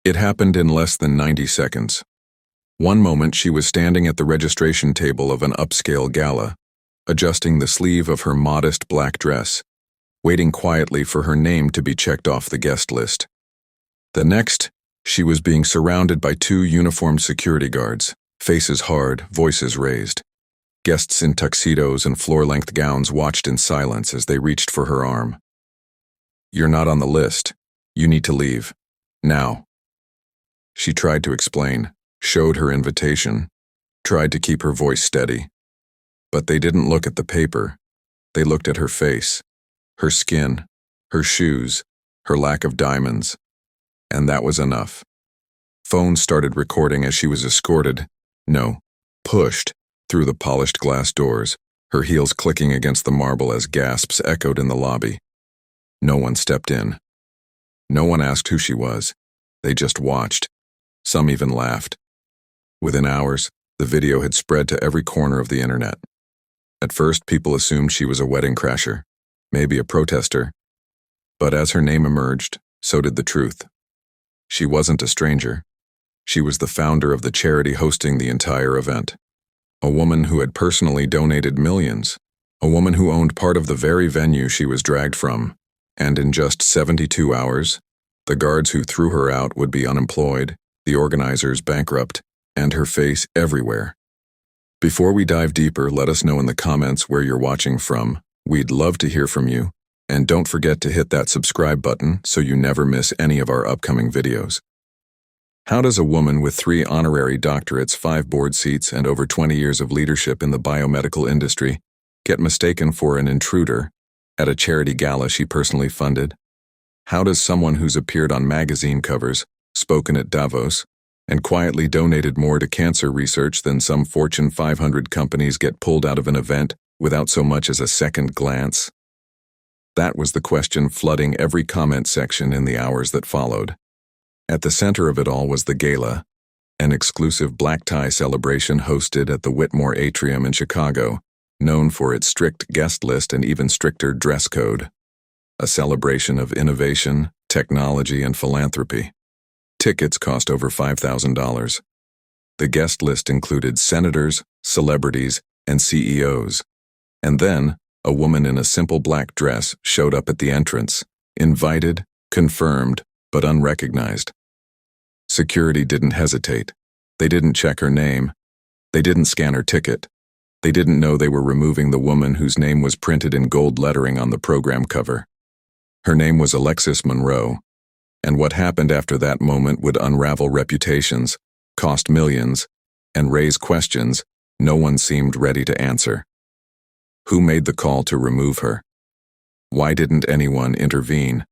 It happened in less than 90 seconds. One moment she was standing at the registration table of an upscale gala, adjusting the sleeve of her modest black dress, waiting quietly for her name to be checked off the guest list. The next, she was being surrounded by two uniformed security guards, faces hard, voices raised. Guests in tuxedos and floor-length gowns watched in silence as they reached for her arm. "You're not on the list. You need to leave. Now." She tried to explain, showed her invitation, tried to keep her voice steady. But they didn't look at the paper. They looked at her face, her skin, her shoes, her lack of diamonds. And that was enough. Phones started recording as she was escorted, pushed, through the polished glass doors, her heels clicking against the marble as gasps echoed in the lobby. No one stepped in. No one asked who she was. They just watched. Some even laughed. Within hours, the video had spread to every corner of the internet. At first, people assumed she was a wedding crasher, maybe a protester. But as her name emerged, so did the truth. She wasn't a stranger. She was the founder of the charity hosting the entire event. A woman who had personally donated millions. A woman who owned part of the very venue she was dragged from. And in just 72 hours, the guards who threw her out would be unemployed, the organizers bankrupt, and her face everywhere. Before we dive deeper, let us know in the comments where you're watching from. We'd love to hear from you. And don't forget to hit that subscribe button so you never miss any of our upcoming videos. How does a woman with 3 honorary doctorates, 5 board seats, and over 20 years of leadership in the biomedical industry get mistaken for an intruder at a charity gala she personally funded? How does someone who's appeared on magazine covers, spoken at Davos, and quietly donated more to cancer research than some Fortune 500 companies get pulled out of an event without so much as a second glance? That was the question flooding every comment section in the hours that followed. At the center of it all was the gala, an exclusive black tie celebration hosted at the Whitmore Atrium in Chicago, known for its strict guest list and even stricter dress code. A celebration of innovation, technology, and philanthropy. Tickets cost over $5,000. The guest list included senators, celebrities, and CEOs. And then, a woman in a simple black dress showed up at the entrance, invited, confirmed, but unrecognized. Security didn't hesitate. They didn't check her name. They didn't scan her ticket. They didn't know they were removing the woman whose name was printed in gold lettering on the program cover. Her name was Alexis Monroe, and what happened after that moment would unravel reputations, cost millions, and raise questions no one seemed ready to answer. Who made the call to remove her? Why didn't anyone intervene?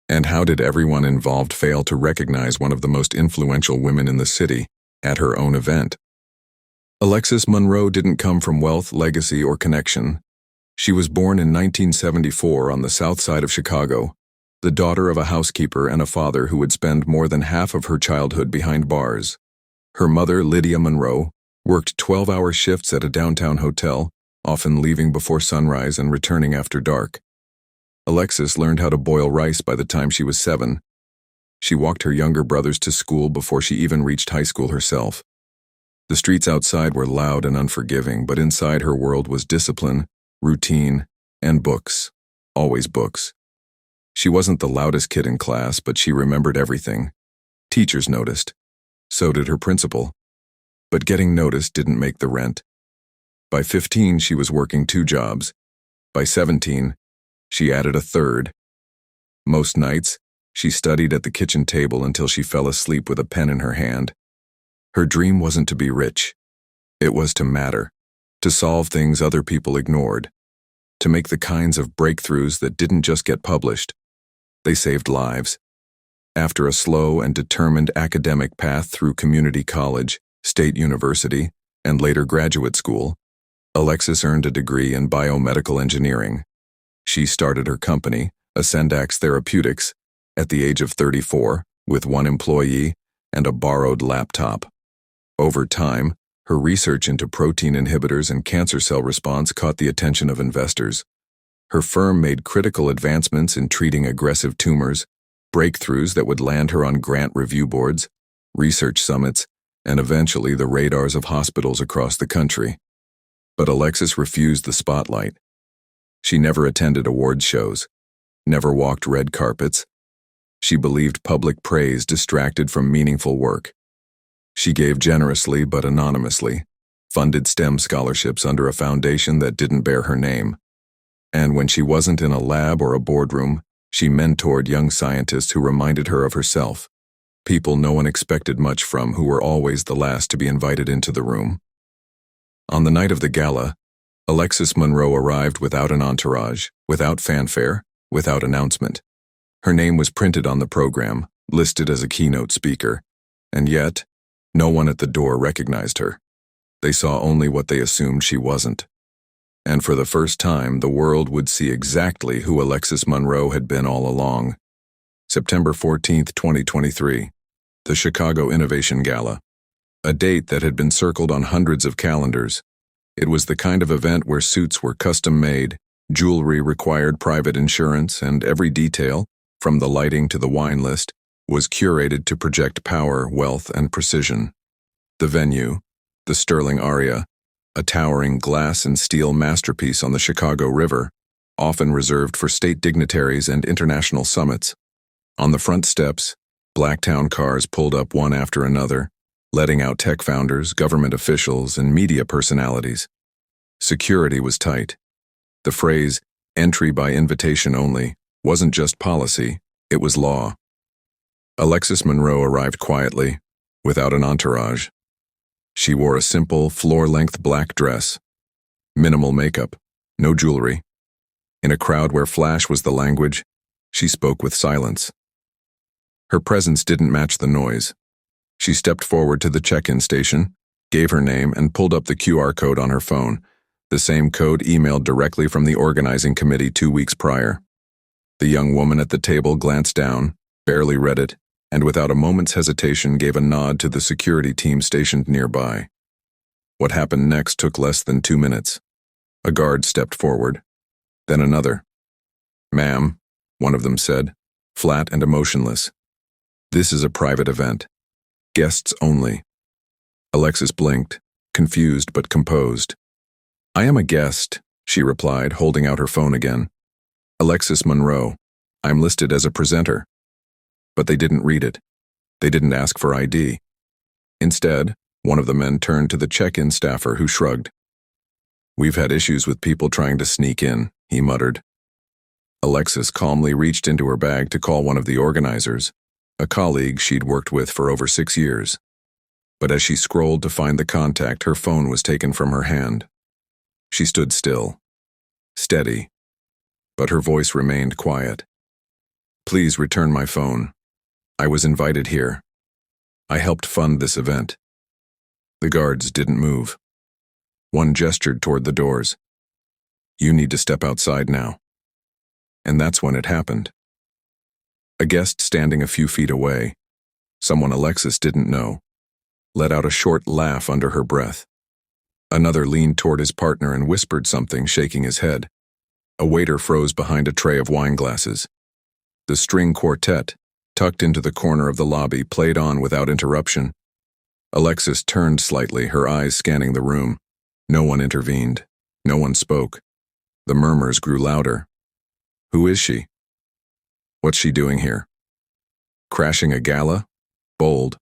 And how did everyone involved fail to recognize one of the most influential women in the city at her own event? Alexis Monroe didn't come from wealth, legacy, or connection. She was born in 1974 on the south side of Chicago, the daughter of a housekeeper and a father who would spend more than half of her childhood behind bars. Her mother, Lydia Monroe, worked 12-hour shifts at a downtown hotel, often leaving before sunrise and returning after dark. Alexis learned how to boil rice by the time she was 7. She walked her younger brothers to school before she even reached high school herself. The streets outside were loud and unforgiving, but inside her world was discipline, routine, and books. Always books. She wasn't the loudest kid in class, but she remembered everything. Teachers noticed. So did her principal. But getting noticed didn't make the rent. By 15, she was working 2 jobs. By 17, she added a third. Most nights, she studied at the kitchen table until she fell asleep with a pen in her hand. Her dream wasn't to be rich. It was to matter, to solve things other people ignored, to make the kinds of breakthroughs that didn't just get published. They saved lives. After a slow and determined academic path through community college, state university, and later graduate school, Alexis earned a degree in biomedical engineering. She started her company, Ascendax Therapeutics, at the age of 34, with 1 employee and a borrowed laptop. Over time, her research into protein inhibitors and cancer cell response caught the attention of investors. Her firm made critical advancements in treating aggressive tumors, breakthroughs that would land her on grant review boards, research summits, and eventually the radars of hospitals across the country. But Alexis refused the spotlight. She never attended awards shows, never walked red carpets. She believed public praise distracted from meaningful work. She gave generously but anonymously, funded STEM scholarships under a foundation that didn't bear her name. And when she wasn't in a lab or a boardroom, she mentored young scientists who reminded her of herself, people no one expected much from who were always the last to be invited into the room. On the night of the gala, Alexis Monroe arrived without an entourage, without fanfare, without announcement. Her name was printed on the program, listed as a keynote speaker, and yet, no one at the door recognized her. They saw only what they assumed she wasn't. And for the first time, the world would see exactly who Alexis Monroe had been all along. September 14, 2023, the Chicago Innovation Gala. A date that had been circled on hundreds of calendars. It was the kind of event where suits were custom-made, jewelry required private insurance, and every detail, from the lighting to the wine list, was curated to project power, wealth, and precision. The venue, the Sterling Aria, a towering glass and steel masterpiece on the Chicago River, often reserved for state dignitaries and international summits. On the front steps, Blacktown cars pulled up one after another, letting out tech founders, government officials, and media personalities. Security was tight. The phrase, "entry by invitation only," wasn't just policy, it was law. Alexis Monroe arrived quietly, without an entourage. She wore a simple, floor-length black dress. Minimal makeup, no jewelry. In a crowd where flash was the language, she spoke with silence. Her presence didn't match the noise. She stepped forward to the check-in station, gave her name, and pulled up the QR code on her phone, the same code emailed directly from the organizing committee 2 weeks prior. The young woman at the table glanced down, barely read it, and without a moment's hesitation gave a nod to the security team stationed nearby. What happened next took less than 2 minutes. A guard stepped forward, then another. "Ma'am," one of them said, flat and emotionless. "This is a private event. Guests only." Alexis blinked, confused but composed. "I am a guest," she replied, holding out her phone again. "Alexis Monroe. I'm listed as a presenter." But they didn't read it. They didn't ask for ID. Instead, one of the men turned to the check-in staffer who shrugged. "We've had issues with people trying to sneak in," he muttered. Alexis calmly reached into her bag to call one of the organizers, a colleague she'd worked with for over 6 years. But as she scrolled to find the contact, her phone was taken from her hand. She stood still, steady, but her voice remained quiet. "Please return my phone. I was invited here. I helped fund this event." The guards didn't move. One gestured toward the doors. "You need to step outside now." And that's when it happened. A guest standing a few feet away, someone Alexis didn't know, let out a short laugh under her breath. Another leaned toward his partner and whispered something, shaking his head. A waiter froze behind a tray of wine glasses. The string quartet, tucked into the corner of the lobby, played on without interruption. Alexis turned slightly, her eyes scanning the room. No one intervened. No one spoke. The murmurs grew louder. Who is she? What's she doing here? Crashing a gala? Bold.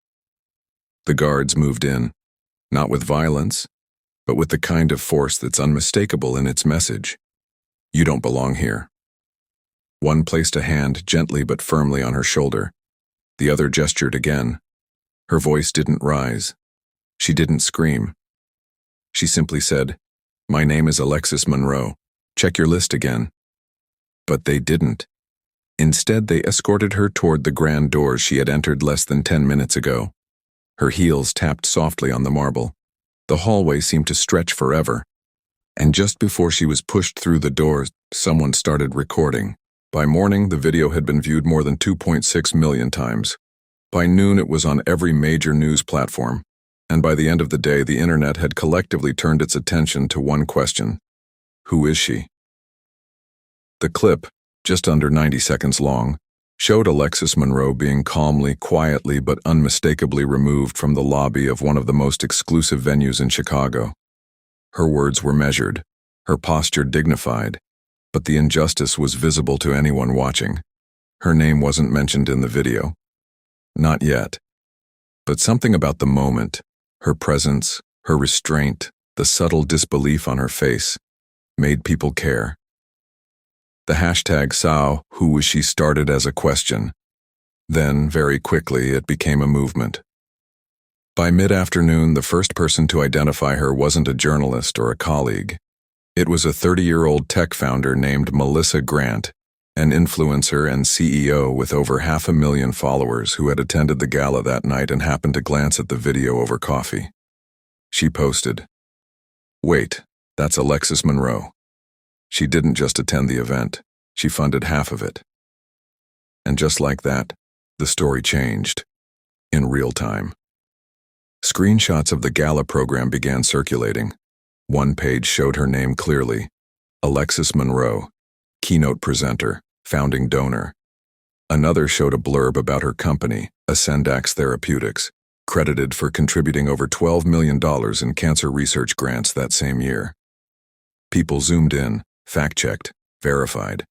The guards moved in, not with violence, but with the kind of force that's unmistakable in its message. You don't belong here. One placed a hand gently but firmly on her shoulder. The other gestured again. Her voice didn't rise. She didn't scream. She simply said, "My name is Alexis Monroe. Check your list again." But they didn't. Instead, they escorted her toward the grand doors she had entered less than 10 minutes ago. Her heels tapped softly on the marble. The hallway seemed to stretch forever. And just before she was pushed through the doors, someone started recording. By morning, the video had been viewed more than 2.6 million times. By noon, it was on every major news platform. And by the end of the day, the internet had collectively turned its attention to one question. Who is she? The clip, just under 90 seconds long, showed Alexis Monroe being calmly, quietly, but unmistakably removed from the lobby of one of the most exclusive venues in Chicago. Her words were measured, her posture dignified, but the injustice was visible to anyone watching. Her name wasn't mentioned in the video. Not yet. But something about the moment, her presence, her restraint, the subtle disbelief on her face, made people care. The hashtag #WhoWasShe started as a question. Then, very quickly, it became a movement. By mid-afternoon, the first person to identify her wasn't a journalist or a colleague. It was a 30-year-old tech founder named Melissa Grant, an influencer and CEO with over 500,000 followers who had attended the gala that night and happened to glance at the video over coffee. She posted, "Wait, that's Alexis Monroe." She didn't just attend the event, she funded half of it. And just like that, the story changed. In real time. Screenshots of the gala program began circulating. One page showed her name clearly, Alexis Monroe, keynote presenter, founding donor. Another showed a blurb about her company, Ascendax Therapeutics, credited for contributing over $12 million in cancer research grants that same year. People zoomed in, fact-checked, verified.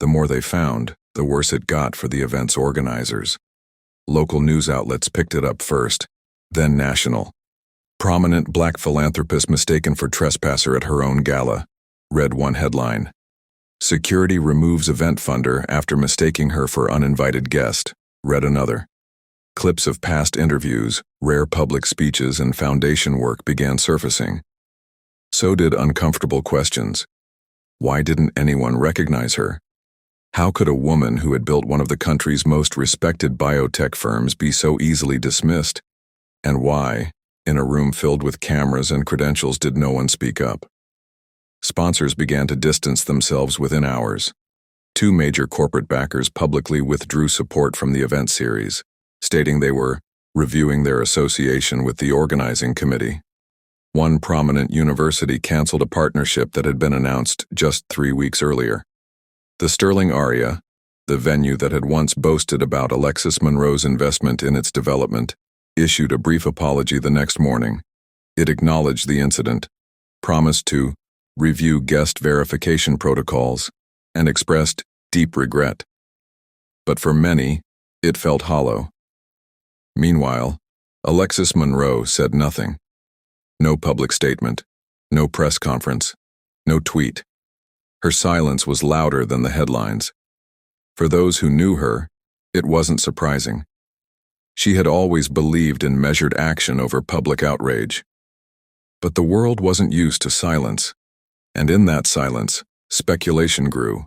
The more they found, the worse it got for the event's organizers. Local news outlets picked it up first, then national. "Prominent black philanthropist mistaken for trespasser at her own gala," read one headline. "Security removes event funder after mistaking her for uninvited guest," read another. Clips of past interviews, rare public speeches, and foundation work began surfacing. So did uncomfortable questions. Why didn't anyone recognize her? How could a woman who had built one of the country's most respected biotech firms be so easily dismissed? And why, in a room filled with cameras and credentials, did no one speak up? Sponsors began to distance themselves within hours. Two major corporate backers publicly withdrew support from the event series, stating they were reviewing their association with the organizing committee. One prominent university canceled a partnership that had been announced just 3 weeks earlier. The Sterling Aria, the venue that had once boasted about Alexis Monroe's investment in its development, issued a brief apology the next morning. It acknowledged the incident, promised to review guest verification protocols, and expressed deep regret. But for many, it felt hollow. Meanwhile, Alexis Monroe said nothing. No public statement, no press conference, no tweet. Her silence was louder than the headlines. For those who knew her, it wasn't surprising. She had always believed in measured action over public outrage. But the world wasn't used to silence, and in that silence, speculation grew.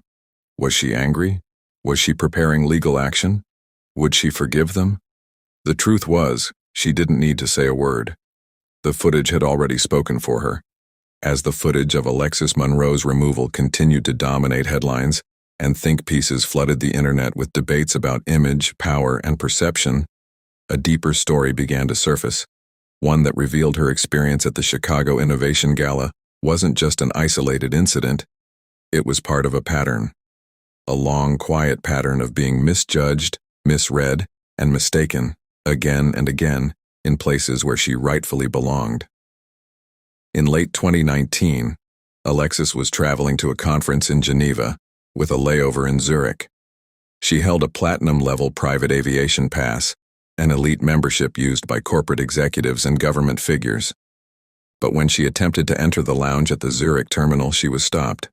Was she angry? Was she preparing legal action? Would she forgive them? The truth was, she didn't need to say a word. The footage had already spoken for her. As the footage of Alexis Monroe's removal continued to dominate headlines, and think pieces flooded the internet with debates about image, power, and perception, a deeper story began to surface, one that revealed her experience at the Chicago Innovation Gala wasn't just an isolated incident, it was part of a pattern. A long, quiet pattern of being misjudged, misread, and mistaken, again and again, in places where she rightfully belonged. In late 2019, Alexis was traveling to a conference in Geneva, with a layover in Zurich. She held a platinum-level private aviation pass, an elite membership used by corporate executives and government figures. But when she attempted to enter the lounge at the Zurich terminal, she was stopped.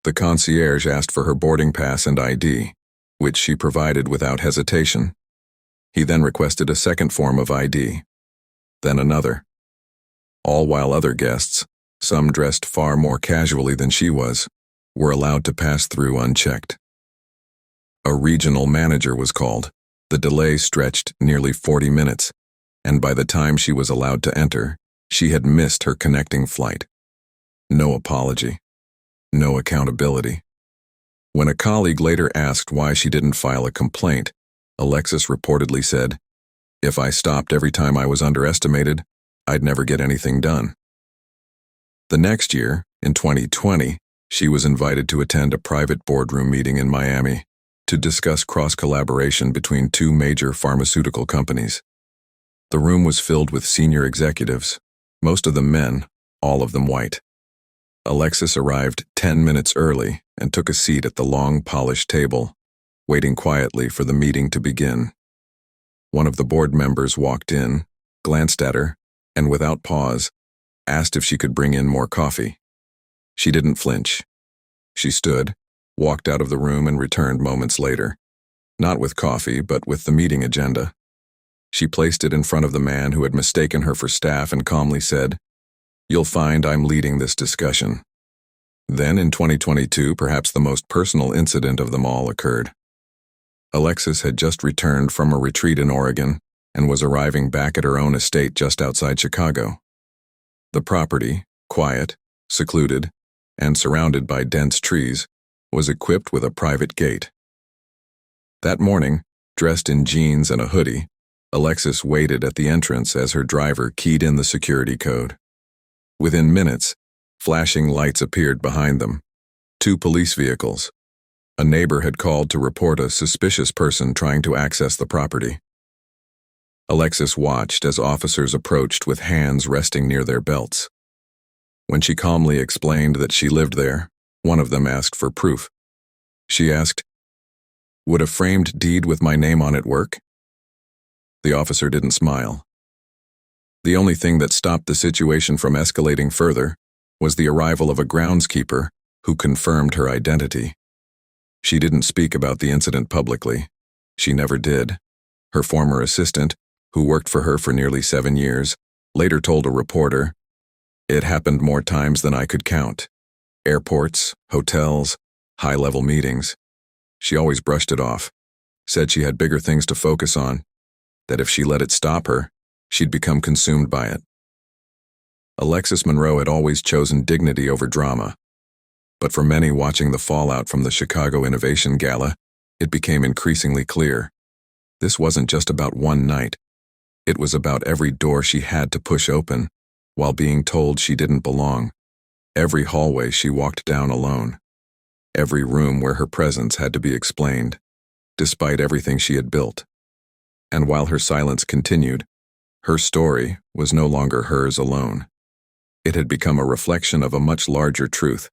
The concierge asked for her boarding pass and ID, which she provided without hesitation. He then requested a second form of ID, then another. All while other guests, some dressed far more casually than she was, were allowed to pass through unchecked. A regional manager was called. The delay stretched nearly 40 minutes, and by the time she was allowed to enter, she had missed her connecting flight. No apology. No accountability. When a colleague later asked why she didn't file a complaint, Alexis reportedly said, "If I stopped every time I was underestimated, I'd never get anything done." The next year, in 2020, she was invited to attend a private boardroom meeting in Miami. to discuss cross-collaboration between two major pharmaceutical companies. The room was filled with senior executives, most of them men, all of them white. Alexis arrived 10 minutes early and took a seat at the long, polished table, waiting quietly for the meeting to begin. One of the board members walked in, glanced at her, and without pause, asked if she could bring in more coffee. She didn't flinch. She stood, walked out of the room, and returned moments later, not with coffee, but with the meeting agenda. She placed it in front of the man who had mistaken her for staff and calmly said, "You'll find I'm leading this discussion." Then, in 2022, perhaps the most personal incident of them all occurred. Alexis had just returned from a retreat in Oregon and was arriving back at her own estate just outside Chicago. The property, quiet, secluded, and surrounded by dense trees, was equipped with a private gate. That morning, dressed in jeans and a hoodie, Alexis waited at the entrance as her driver keyed in the security code. Within minutes, flashing lights appeared behind them. 2 police vehicles. A neighbor had called to report a suspicious person trying to access the property. Alexis watched as officers approached with hands resting near their belts. When she calmly explained that she lived there, one of them asked for proof. She asked, "Would a framed deed with my name on it work?" The officer didn't smile. The only thing that stopped the situation from escalating further was the arrival of a groundskeeper who confirmed her identity. She didn't speak about the incident publicly. She never did. Her former assistant, who worked for her for nearly 7 years, later told a reporter, "It happened more times than I could count. Airports, hotels, high-level meetings." She always brushed it off, said she had bigger things to focus on, that if she let it stop her, she'd become consumed by it. Alexis Monroe had always chosen dignity over drama. But for many watching the fallout from the Chicago Innovation Gala, it became increasingly clear. This wasn't just about one night. It was about every door she had to push open, while being told she didn't belong. Every hallway she walked down alone. Every room where her presence had to be explained, despite everything she had built. And while her silence continued, her story was no longer hers alone. It had become a reflection of a much larger truth.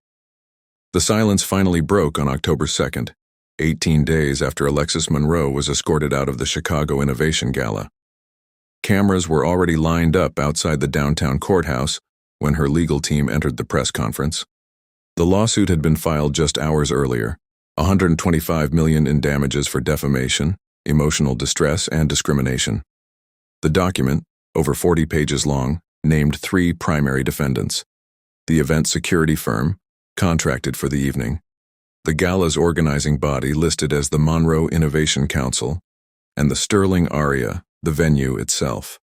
The silence finally broke on October 2nd, 18 days after Alexis Monroe was escorted out of the Chicago Innovation Gala. Cameras were already lined up outside the downtown courthouse when her legal team entered the press conference. The lawsuit had been filed just hours earlier, $125 million in damages for defamation, emotional distress, and discrimination. The document, over 40 pages long, named 3 primary defendants: the event security firm, contracted for the evening; the gala's organizing body listed as the Monroe Innovation Council; and the Sterling Aria, the venue itself.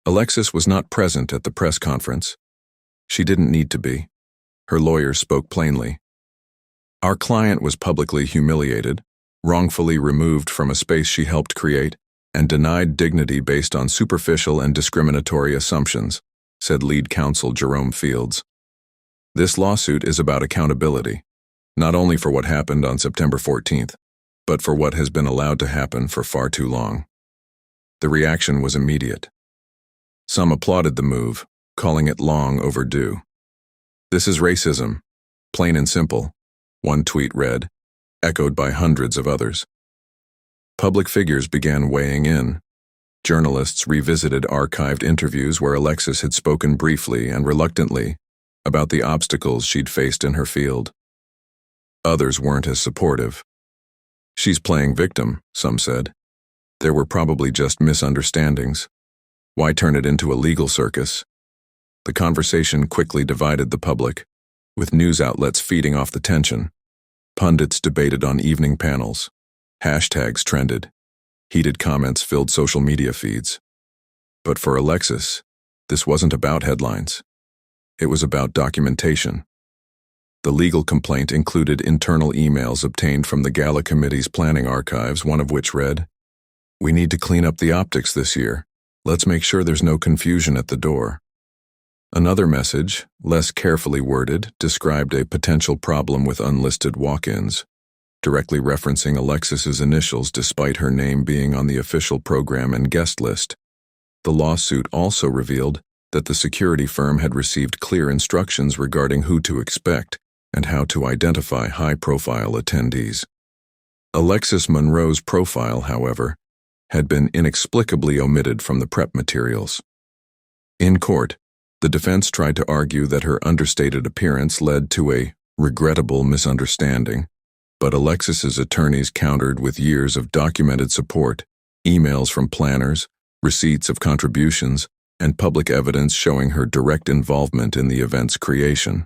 Alexis was not present at the press conference. She didn't need to be. Her lawyer spoke plainly. "Our client was publicly humiliated, wrongfully removed from a space she helped create, and denied dignity based on superficial and discriminatory assumptions," said lead counsel Jerome Fields. "This lawsuit is about accountability, not only for what happened on September 14th, but for what has been allowed to happen for far too long." The reaction was immediate. Some applauded the move, calling it long overdue. "This is racism, plain and simple," one tweet read, echoed by hundreds of others. Public figures began weighing in. Journalists revisited archived interviews where Alexis had spoken briefly and reluctantly about the obstacles she'd faced in her field. Others weren't as supportive. "She's playing victim," some said. "There were probably just misunderstandings. Why turn it into a legal circus?" The conversation quickly divided the public, with news outlets feeding off the tension. Pundits debated on evening panels. Hashtags trended. Heated comments filled social media feeds. But for Alexis, this wasn't about headlines. It was about documentation. The legal complaint included internal emails obtained from the Gala Committee's planning archives, one of which read, "We need to clean up the optics this year. Let's make sure there's no confusion at the door." Another message, less carefully worded, described a potential problem with unlisted walk-ins. directly referencing Alexis's initials despite her name being on the official program and guest list. The lawsuit also revealed that the security firm had received clear instructions regarding who to expect and how to identify high-profile attendees. Alexis Monroe's profile, however, had been inexplicably omitted from the prep materials. In court, the defense tried to argue that her understated appearance led to a regrettable misunderstanding, but Alexis's attorneys countered with years of documented support, emails from planners, receipts of contributions, and public evidence showing her direct involvement in the event's creation.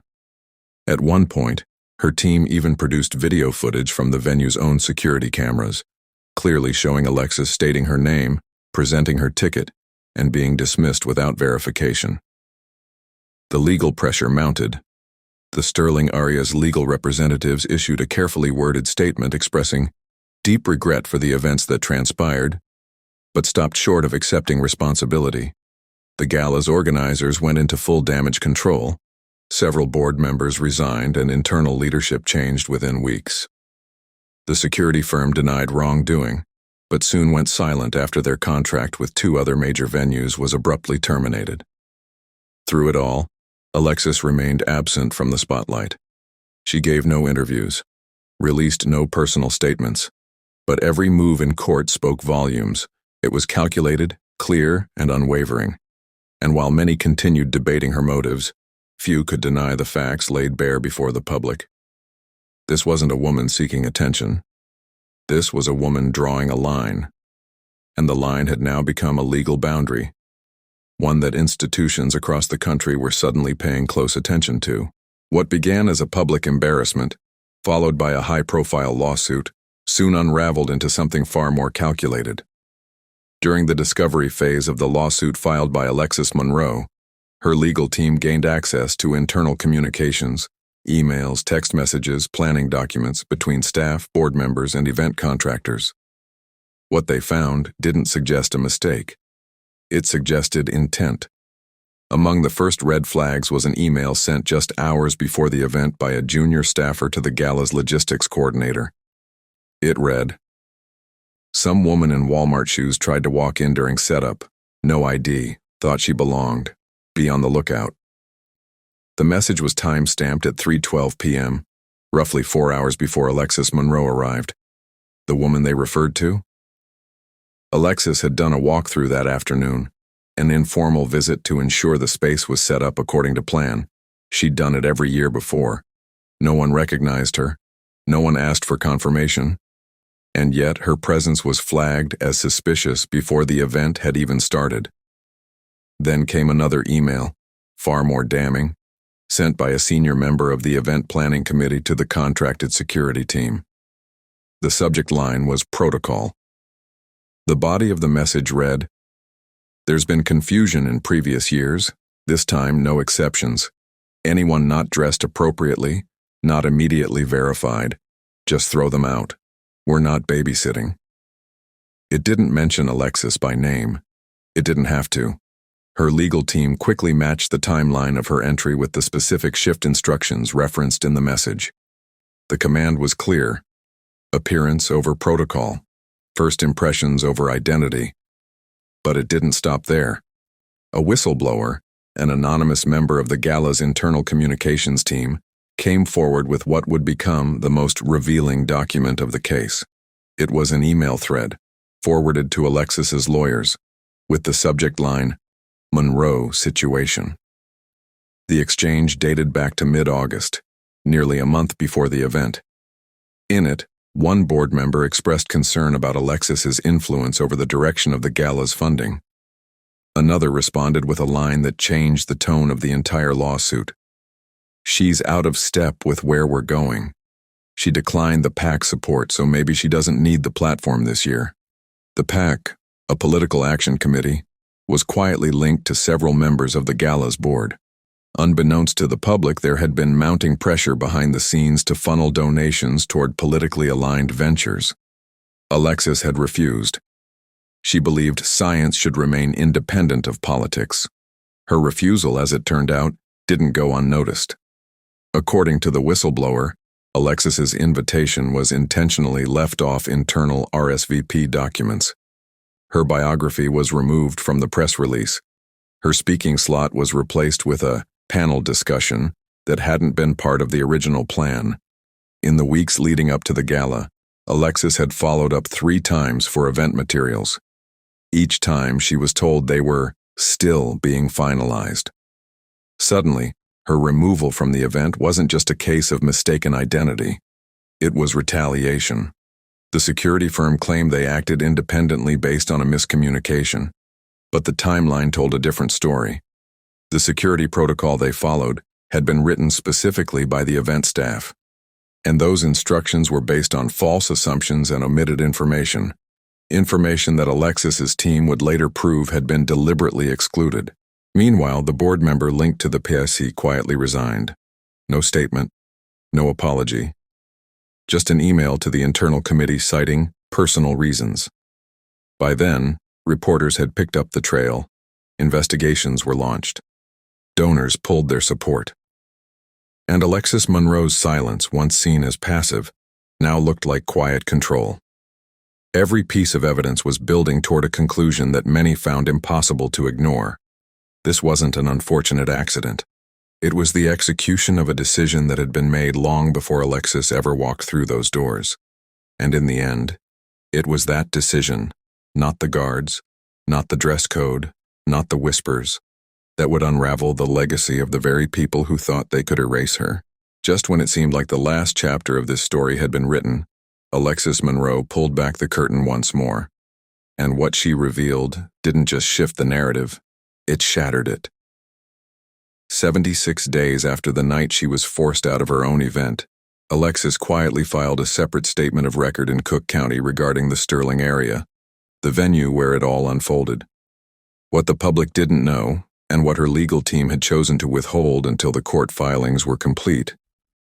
At one point, her team even produced video footage from the venue's own security cameras, clearly showing Alexis stating her name, presenting her ticket, and being dismissed without verification. The legal pressure mounted. The Sterling Arias legal representatives issued a carefully worded statement expressing deep regret for the events that transpired, but stopped short of accepting responsibility. The gala's organizers went into full damage control. Several board members resigned and internal leadership changed within weeks. The security firm denied wrongdoing, but soon went silent after their contract with two other major venues was abruptly terminated. Through it all, Alexis remained absent from the spotlight. She gave no interviews, released no personal statements, but every move in court spoke volumes. It was calculated, clear, and unwavering. And while many continued debating her motives, few could deny the facts laid bare before the public. This wasn't a woman seeking attention. This was a woman drawing a line, and the line had now become a legal boundary, one that institutions across the country were suddenly paying close attention to. What began as a public embarrassment, followed by a high-profile lawsuit, soon unraveled into something far more calculated. During the discovery phase of the lawsuit filed by Alexis Monroe, her legal team gained access to internal communications, emails, text messages, planning documents between staff, board members, and event contractors. What they found didn't suggest a mistake. It suggested intent. Among the first red flags was an email sent just hours before the event by a junior staffer to the gala's logistics coordinator. It read, "Some woman in Walmart shoes tried to walk in during setup. No ID. Thought she belonged. Be on the lookout." The message was time-stamped at 3:12 p.m., roughly 4 hours before Alexis Monroe arrived. The woman they referred to? Alexis had done a walkthrough that afternoon, an informal visit to ensure the space was set up according to plan. She'd done it every year before. No one recognized her. No one asked for confirmation. And yet her presence was flagged as suspicious before the event had even started. Then came another email, far more damning, sent by a senior member of the event planning committee to the contracted security team. The subject line was protocol. The body of the message read, "There's been confusion in previous years, this time no exceptions. Anyone not dressed appropriately, not immediately verified, just throw them out. We're not babysitting." It didn't mention Alexis by name. It didn't have to. Her legal team quickly matched the timeline of her entry with the specific shift instructions referenced in the message. The command was clear: appearance over protocol, first impressions over identity. But it didn't stop there. A whistleblower, an anonymous member of the gala's internal communications team, came forward with what would become the most revealing document of the case. It was an email thread, forwarded to Alexis's lawyers, with the subject line, "Monroe situation." The exchange dated back to mid-August, nearly a month before the event. In it, one board member expressed concern about Alexis's influence over the direction of the gala's funding. Another responded with a line that changed the tone of the entire lawsuit. "She's out of step with where we're going. She declined the PAC support, so maybe she doesn't need the platform this year." The PAC, a political action committee, was quietly linked to several members of the gala's board. Unbeknownst to the public, there had been mounting pressure behind the scenes to funnel donations toward politically aligned ventures. Alexis had refused. She believed science should remain independent of politics. Her refusal, as it turned out, didn't go unnoticed. According to the whistleblower, Alexis's invitation was intentionally left off internal RSVP documents. Her biography was removed from the press release. Her speaking slot was replaced with a panel discussion that hadn't been part of the original plan. In the weeks leading up to the gala, Alexis had followed up 3 times for event materials. Each time she was told they were still being finalized. Suddenly, her removal from the event wasn't just a case of mistaken identity. It was retaliation. The security firm claimed they acted independently based on a miscommunication, but the timeline told a different story. The security protocol they followed had been written specifically by the event staff, and those instructions were based on false assumptions and omitted information that Alexis's team would later prove had been deliberately excluded. Meanwhile, the board member linked to the PSC quietly resigned. No statement, no apology, just an email to the internal committee citing personal reasons. By then, reporters had picked up the trail. Investigations were launched. Donors pulled their support. And Alexis Monroe's silence, once seen as passive, now looked like quiet control. Every piece of evidence was building toward a conclusion that many found impossible to ignore. This wasn't an unfortunate accident. It was the execution of a decision that had been made long before Alexis ever walked through those doors. And in the end, it was that decision, not the guards, not the dress code, not the whispers, that would unravel the legacy of the very people who thought they could erase her. Just when it seemed like the last chapter of this story had been written, Alexis Monroe pulled back the curtain once more. And what she revealed didn't just shift the narrative, it shattered it. 76 days after the night she was forced out of her own event, Alexis quietly filed a separate statement of record in Cook County regarding the Sterling area, the venue where it all unfolded. What the public didn't know, and what her legal team had chosen to withhold until the court filings were complete,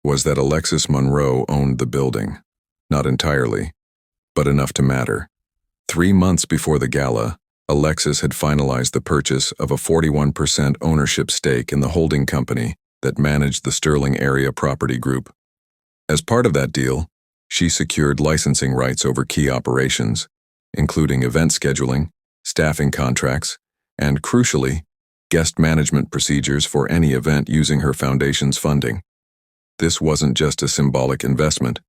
was that Alexis Monroe owned the building. Not entirely, but enough to matter. 3 months before the gala, Alexis had finalized the purchase of a 41% ownership stake in the holding company that managed the Sterling Area Property Group. As part of that deal, she secured licensing rights over key operations, including event scheduling, staffing contracts, and, crucially, guest management procedures for any event using her foundation's funding. This wasn't just a symbolic investment.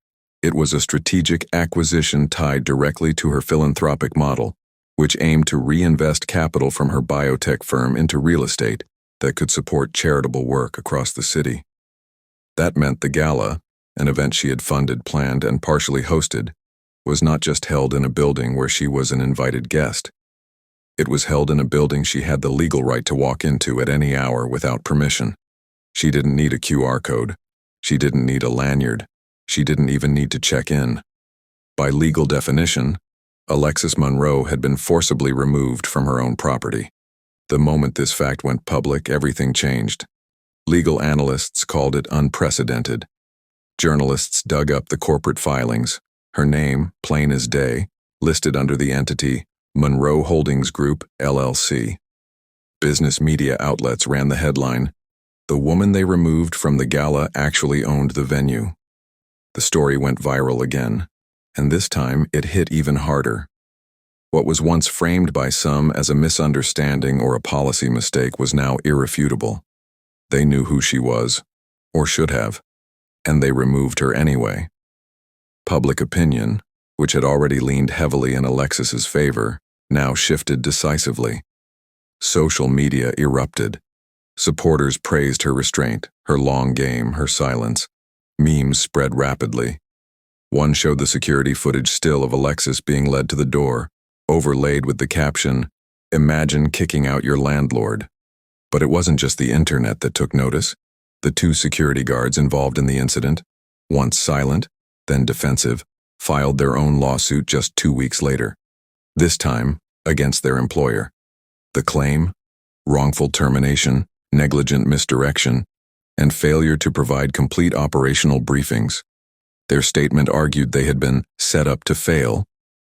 It was a strategic acquisition tied directly to her philanthropic model, which aimed to reinvest capital from her biotech firm into real estate that could support charitable work across the city. That meant the gala, an event she had funded, planned, and partially hosted, was not just held in a building where she was an invited guest. It was held in a building she had the legal right to walk into at any hour without permission. She didn't need a QR code. She didn't need a lanyard. She didn't even need to check in. By legal definition, Alexis Monroe had been forcibly removed from her own property. The moment this fact went public, everything changed. Legal analysts called it unprecedented. Journalists dug up the corporate filings. Her name, plain as day, listed under the entity Monroe Holdings Group, LLC. Business media outlets ran the headline, "The woman they removed from the gala actually owned the venue." The story went viral again, and this time it hit even harder. What was once framed by some as a misunderstanding or a policy mistake was now irrefutable. They knew who she was, or should have, and they removed her anyway. Public opinion, which had already leaned heavily in Alexis's favor, now shifted decisively. Social media erupted. Supporters praised her restraint, her long game, her silence. Memes spread rapidly. One showed the security footage still of Alexis being led to the door, overlaid with the caption, "Imagine kicking out your landlord." But it wasn't just the internet that took notice. The 2 security guards involved in the incident, once silent, then defensive, filed their own lawsuit just 2 weeks later. This time, against their employer. The claim? Wrongful termination, negligent misdirection, and failure to provide complete operational briefings. Their statement argued they had been set up to fail,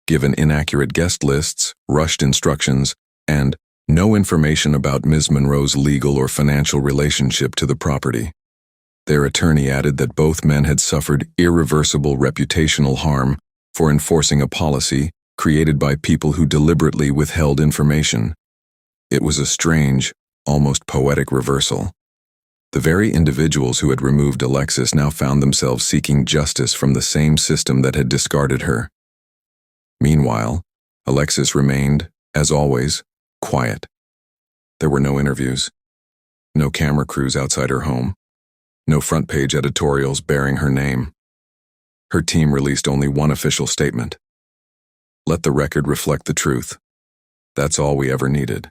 given inaccurate guest lists, rushed instructions, and no information about Ms. Monroe's legal or financial relationship to the property. Their attorney added that both men had suffered irreversible reputational harm for enforcing a policy created by people who deliberately withheld information. It was a strange, almost poetic reversal. The very individuals who had removed Alexis now found themselves seeking justice from the same system that had discarded her. Meanwhile, Alexis remained, as always, quiet. There were no interviews, no camera crews outside her home, no front-page editorials bearing her name. Her team released only one official statement. Let the record reflect the truth. That's all we ever needed.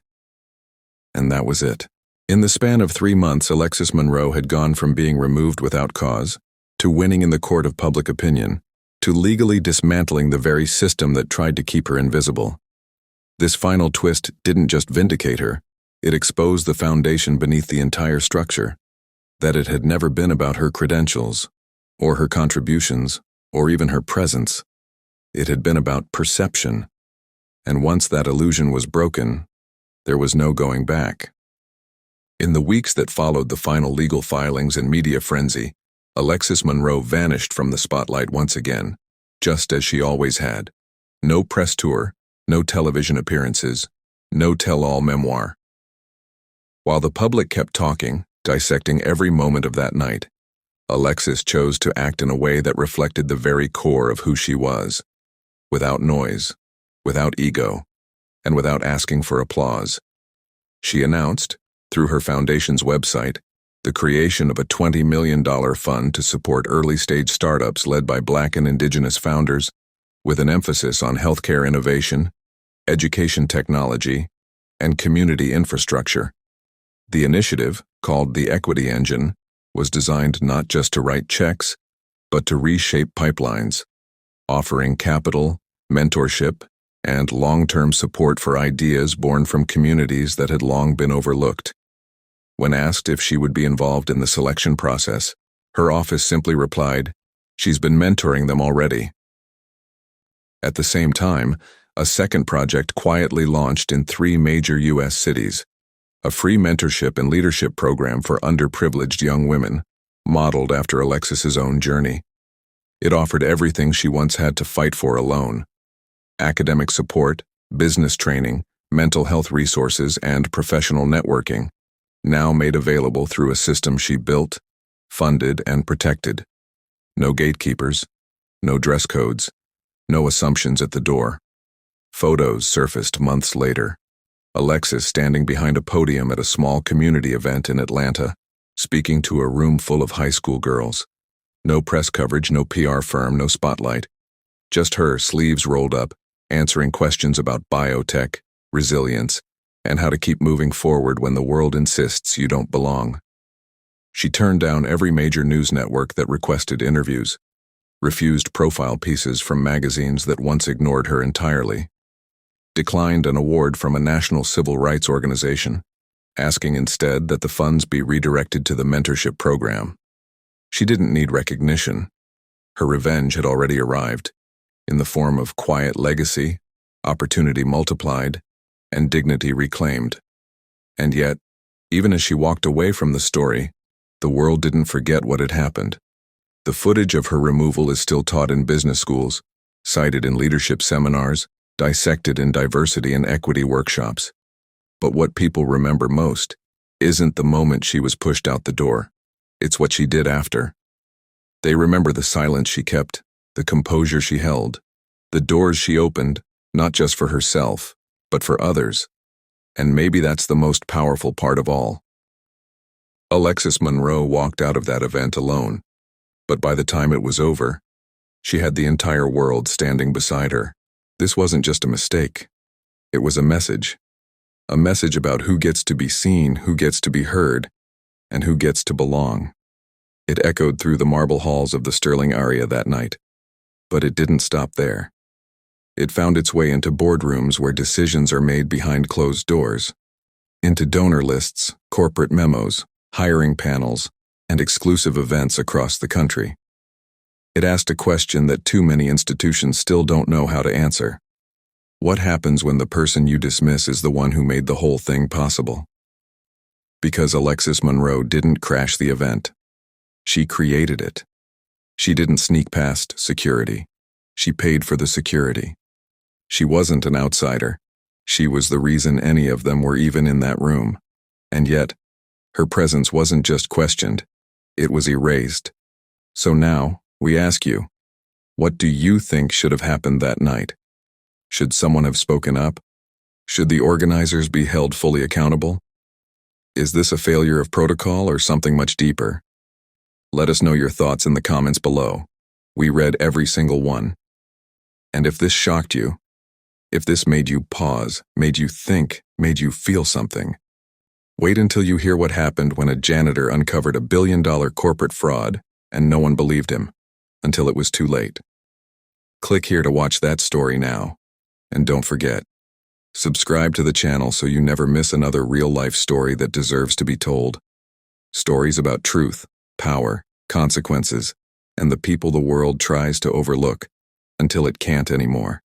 And that was it. In the span of 3 months, Alexis Monroe had gone from being removed without cause, to winning in the court of public opinion, to legally dismantling the very system that tried to keep her invisible. This final twist didn't just vindicate her, it exposed the foundation beneath the entire structure. That it had never been about her credentials, or her contributions, or even her presence. It had been about perception. And once that illusion was broken, there was no going back. In the weeks that followed the final legal filings and media frenzy, Alexis Monroe vanished from the spotlight once again, just as she always had. No press tour, no television appearances, no tell-all memoir. While the public kept talking, dissecting every moment of that night, Alexis chose to act in a way that reflected the very core of who she was, without noise, without ego, and without asking for applause. She announced, through her foundation's website, the creation of a $20 million fund to support early-stage startups led by Black and Indigenous founders, with an emphasis on healthcare innovation, education technology, and community infrastructure. The initiative, called the Equity Engine, was designed not just to write checks, but to reshape pipelines, offering capital, mentorship, and long-term support for ideas born from communities that had long been overlooked. When asked if she would be involved in the selection process, her office simply replied, "She's been mentoring them already." At the same time, a second project quietly launched in 3 major U.S. cities, a free mentorship and leadership program for underprivileged young women, modeled after Alexis's own journey. It offered everything she once had to fight for alone: academic support, business training, mental health resources, and professional networking, now made available through a system she built, funded, and protected. No gatekeepers, no dress codes, no assumptions at the door. Photos surfaced months later. Alexis standing behind a podium at a small community event in Atlanta, speaking to a room full of high school girls. No press coverage, no PR firm, no spotlight. Just her, sleeves rolled up, answering questions about biotech, resilience, and how to keep moving forward when the world insists you don't belong. She turned down every major news network that requested interviews, refused profile pieces from magazines that once ignored her entirely, declined an award from a national civil rights organization, asking instead that the funds be redirected to the mentorship program. She didn't need recognition. Her revenge had already arrived, in the form of quiet legacy, opportunity multiplied, and dignity reclaimed. And yet, even as she walked away from the story, the world didn't forget what had happened. The footage of her removal is still taught in business schools, cited in leadership seminars, dissected in diversity and equity workshops. But what people remember most isn't the moment she was pushed out the door. It's what she did after. They remember the silence she kept, the composure she held, the doors she opened, not just for herself, but for others. And maybe that's the most powerful part of all. Alexis Monroe walked out of that event alone, but by the time it was over, she had the entire world standing beside her. This wasn't just a mistake. It was a message about who gets to be seen, who gets to be heard, and who gets to belong. It echoed through the marble halls of the Sterling Aria that night, but it didn't stop there. It found its way into boardrooms where decisions are made behind closed doors, into donor lists, corporate memos, hiring panels, and exclusive events across the country. It asked a question that too many institutions still don't know how to answer. What happens when the person you dismiss is the one who made the whole thing possible? Because Alexis Monroe didn't crash the event. She created it. She didn't sneak past security. She paid for the security. She wasn't an outsider. She was the reason any of them were even in that room. And yet, her presence wasn't just questioned, it was erased. So now, we ask you, what do you think should have happened that night? Should someone have spoken up? Should the organizers be held fully accountable? Is this a failure of protocol or something much deeper? Let us know your thoughts in the comments below. We read every single one. And if this shocked you, if this made you pause, made you think, made you feel something, wait until you hear what happened when a janitor uncovered $1 billion corporate fraud and no one believed him, until it was too late. Click here to watch that story now. And don't forget, subscribe to the channel so you never miss another real-life story that deserves to be told. Stories about truth, power, consequences, and the people the world tries to overlook until it can't anymore.